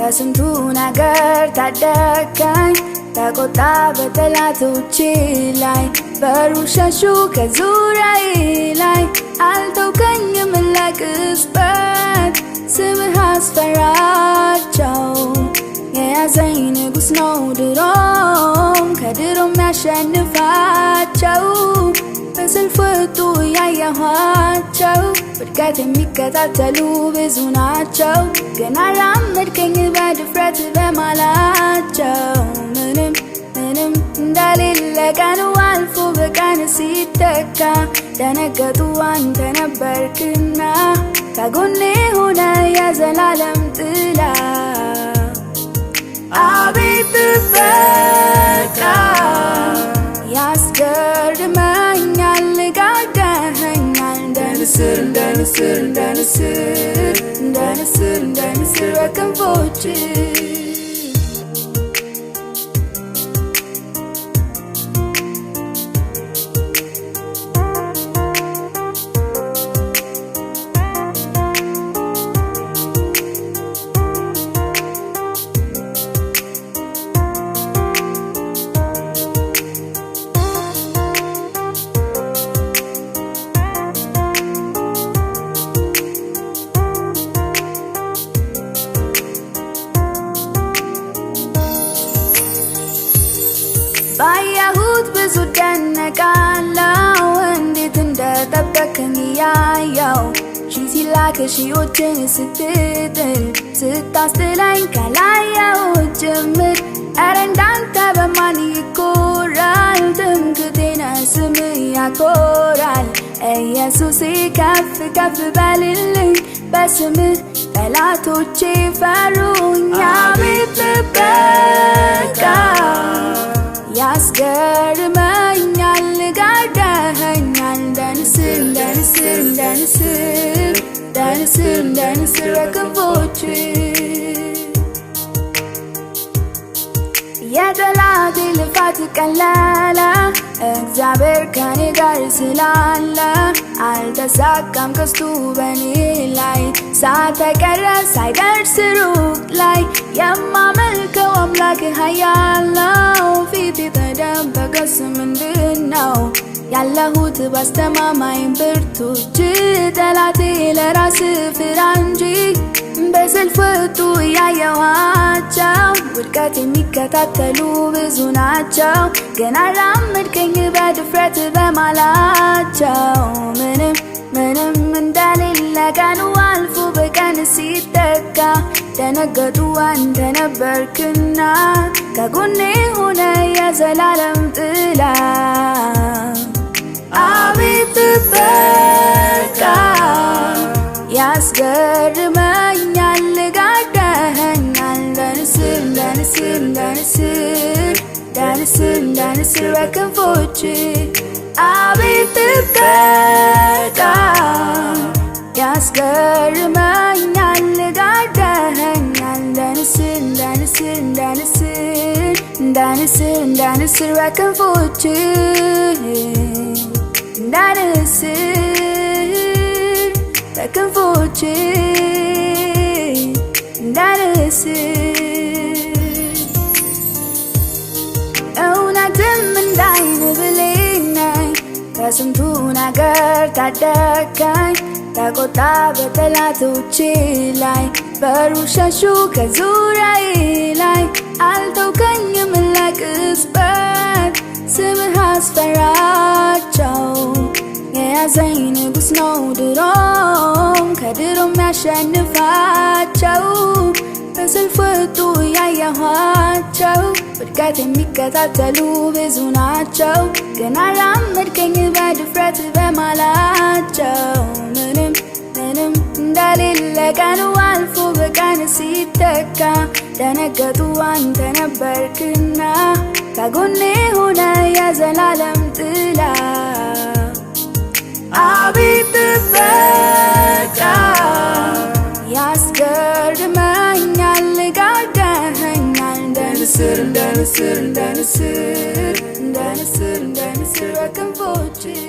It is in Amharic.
ከስንቱ ነገር ታደከኝ ተቆጣ በጠላቶቼ ላይ በሩ ሸሹ ከዙሪያዬ ላይ አልተውከኝም ለቅጽበት ስምህ አስፈራቸው የያዘኝ ንጉሥ ነው ድሮም ከድሮም ያሸንፋቸው በሰልፍ ወጡ ያየኋቸው ውድቀት የሚከታተሉ ብዙ ናቸው ግን አራመድከኝ በድፍረት በማላቸው ምንም እንደሌለ ቀኑ አልፎ በቀን ሲተካ ደነገጡ አንተ ነበርክና ከጎኔ ሆነ የዘላለም ጥላ አቤት ጥበቃ ያስገርመኛል ጋርደኸኛል እንደ ንስር በክንፎችህ ባየሁት ብዙ ደነቃለሁ እንዴት እንደጠበቅከኝ ያየው ሺህ ሲላክ ሺዎችን ስትጥል ስታስጥለኝ ካላየሁት ጅምር ኧረ እንዳንተ በማን ይኮራል ትምክህቴን ስምህ ያኮራል ኢየሱሴ ከፍ ከፍ በልልኝ በስምህ ጠላቶቼ ፈሩኝ አቤት ጥበቃ ያስገርመኛል ጋርደኸኛል እንደ ንስር በክንፎችህ የጠላቴ ልፋት ቀለለ እግዚአብሔር ከኔ ጋር ስላለ አልተሳካም ቀስቱ በኔ ላይ ሳተቀረ ሳይደርስ ሩቅ ላይ የማመልከው አምላክ ኃያል ነው ፊት የተደበቀስ ምንድነው ያለሁት ባስተማማኝ ብርቱ እጅ ጠላቴ ለራስ ፍራ እንጂ በሰልፍ ወጡ ያየኋቸው ውድቀት የሚከታተሉ ብዙ ናቸው ግን አራመድከኝ በድፍረት በማላቸው ምንም እንደሌለ ቀኑ አልፎ በቀን ሲተካ ደነገጡ አንተ ነበርክና ከጎኔ ሆነ የዘላለም ጥላ አቤት ጥበቃ ያስገርመኛል ጋርደኸኛል እንደ ንስር በክንፎችህ አቤት ጥበቃ ያስገርመኛል ጋርደኸኛል እንደ ንስር በክንፎችህ እንደ ንስር በክንፎችህ እንደ ንስር እውነትም እንዳይን ብሌን ነኝ ከስንቱ ነገር ታደከኝ ተቆጣ በጠላቶቼ ላይ በሩ ሸሹ ከዙሪያዬ ላይ አልተውከኝም ለቅጽበት ስምህ አስፈራቸው የያዘኝ ንጉሥ ነው ድሮም ከድሮም ያሸንፋቸው በሰልፍ ወጡ ያየኋቸው ውድቀት የሚከታተሉ ብዙ ናቸው ግን አራመድከኝ በድፍረት በማላቸው ምንም እንደሌለ ቀኑ አልፎ በቀን ሲተካ ደነገጡ አንተ ነበርክና ከጎኔ ሆነ የዘላለም ጥላ አቤት ጥበቃ ያስገርመኛል ጋርደኸኛል እንደ ንስር በክንፎችህ